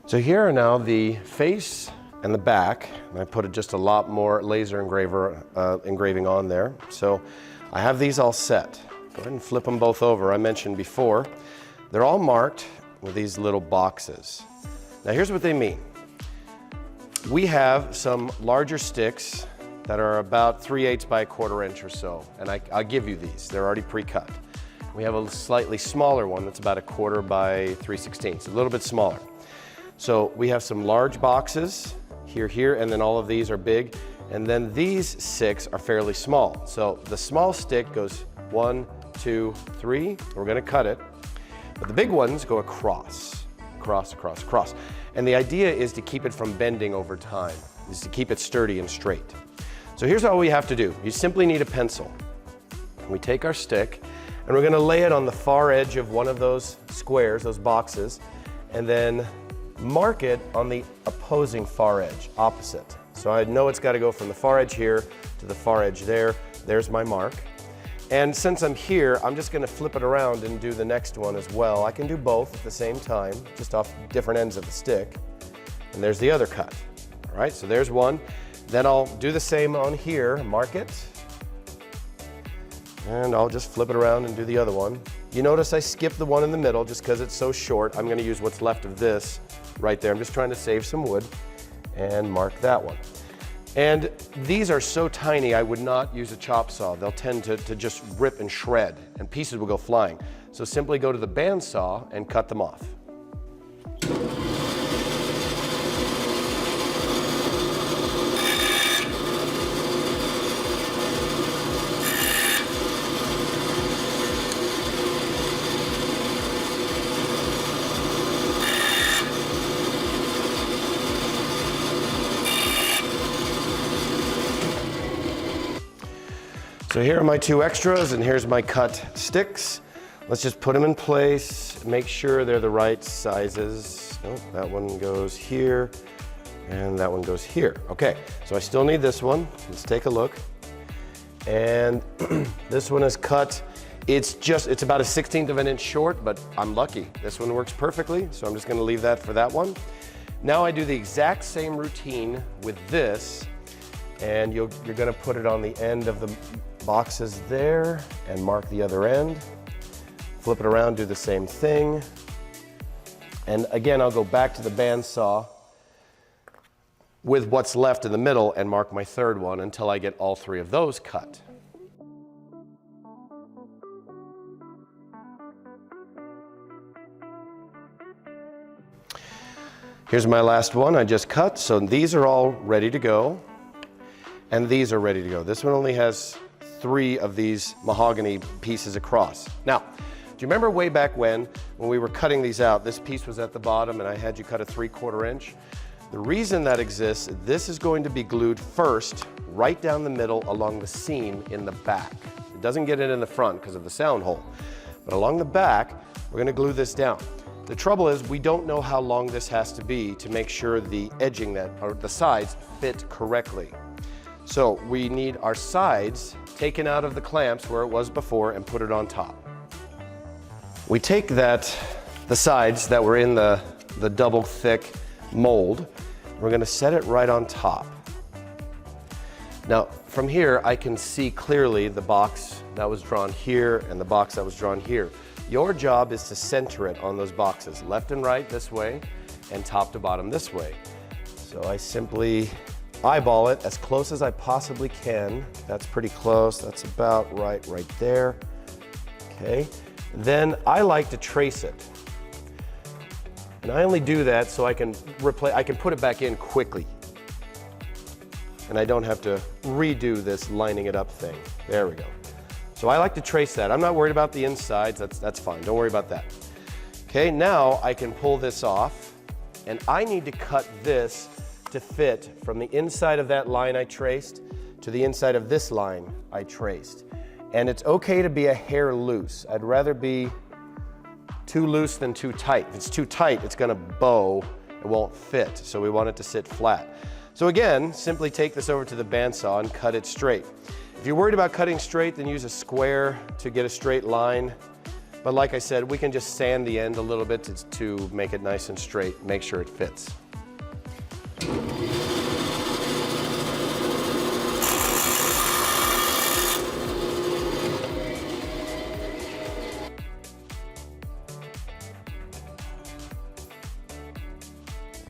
So here are now the face and the back, and I put just a lot more laser engraving on there. So I have these all set. Go ahead and flip them both over. I mentioned before, they're all marked with these little boxes. Now here's what they mean. We have some larger sticks that are about 3/8 by 1/4 inch or so, and I'll give you these. They're already pre-cut. We have a slightly smaller one that's about 1/4 by 3/16, a little bit smaller. So we have some large boxes here, and then all of these are big, and then these 6 are fairly small. So the small stick goes 1, 2, 3. We're going to cut it, but the big ones go across. And the idea is to keep it from bending over time, is to keep it sturdy and straight. So here's all we have to do. You simply need a pencil. We take our stick and we're going to lay it on the far edge of one of those squares, those boxes, and then mark it on the opposing far edge, opposite. So I know it's got to go from the far edge here to the far edge there. There's my mark. And since I'm here, I'm just going to flip it around and do the next one as well. I can do both at the same time, just off different ends of the stick. And there's the other cut. All right, so there's one. Then I'll do the same on here, mark it. And I'll just flip it around and do the other one. You notice I skipped the one in the middle just because it's so short. I'm going to use what's left of this right there. I'm just trying to save some wood and mark that one. And these are so tiny, I would not use a chop saw. They'll tend to just rip and shred, and pieces will go flying. So simply go to the bandsaw and cut them off. So here are my 2 extras, and here's my cut sticks. Let's just put them in place, make sure they're the right sizes. Oh, that one goes here, and that one goes here. Okay, so I still need this one. Let's take a look. And this one is cut. It's about 1/16 of an inch short, but I'm lucky. This one works perfectly, so I'm just gonna leave that for that one. Now I do the exact same routine with this, and you're gonna put it on the end of the boxes there and mark the other end. Flip it around, do the same thing. And again, I'll go back to the bandsaw with what's left in the middle and mark my 3rd one until I get all 3 of those cut. Here's my last one I just cut. So these are all ready to go, and these are ready to go. This one only has 3 of these mahogany pieces across. Now, do you remember way back when we were cutting these out, this piece was at the bottom and I had you cut a 3/4 inch? The reason that exists, this is going to be glued first right down the middle along the seam in the back. It doesn't get it in the front because of the sound hole. But along the back, we're going to glue this down. The trouble is we don't know how long this has to be to make sure the edging or the sides fit correctly. So we need our sides taken out of the clamps where it was before and put it on top. We take the sides that were in the double thick mold, we're going to set it right on top. Now from here I can see clearly the box that was drawn here and the box that was drawn here. Your job is to center it on those boxes, left and right this way and top to bottom this way. So I simply eyeball it as close as I possibly can. That's pretty close. That's about right there. Okay. Then I like to trace it. And I only do that so I can put it back in quickly. And I don't have to redo this lining it up thing. There we go. So I like to trace that. I'm not worried about the insides. That's fine. Don't worry about that. Okay, now I can pull this off, and I need to cut this to fit from the inside of that line I traced to the inside of this line I traced. And it's okay to be a hair loose. I'd rather be too loose than too tight. If it's too tight, it's gonna bow, it won't fit. So we want it to sit flat. So again, simply take this over to the bandsaw and cut it straight. If you're worried about cutting straight, then use a square to get a straight line. But like I said, we can just sand the end a little bit to make it nice and straight, make sure it fits.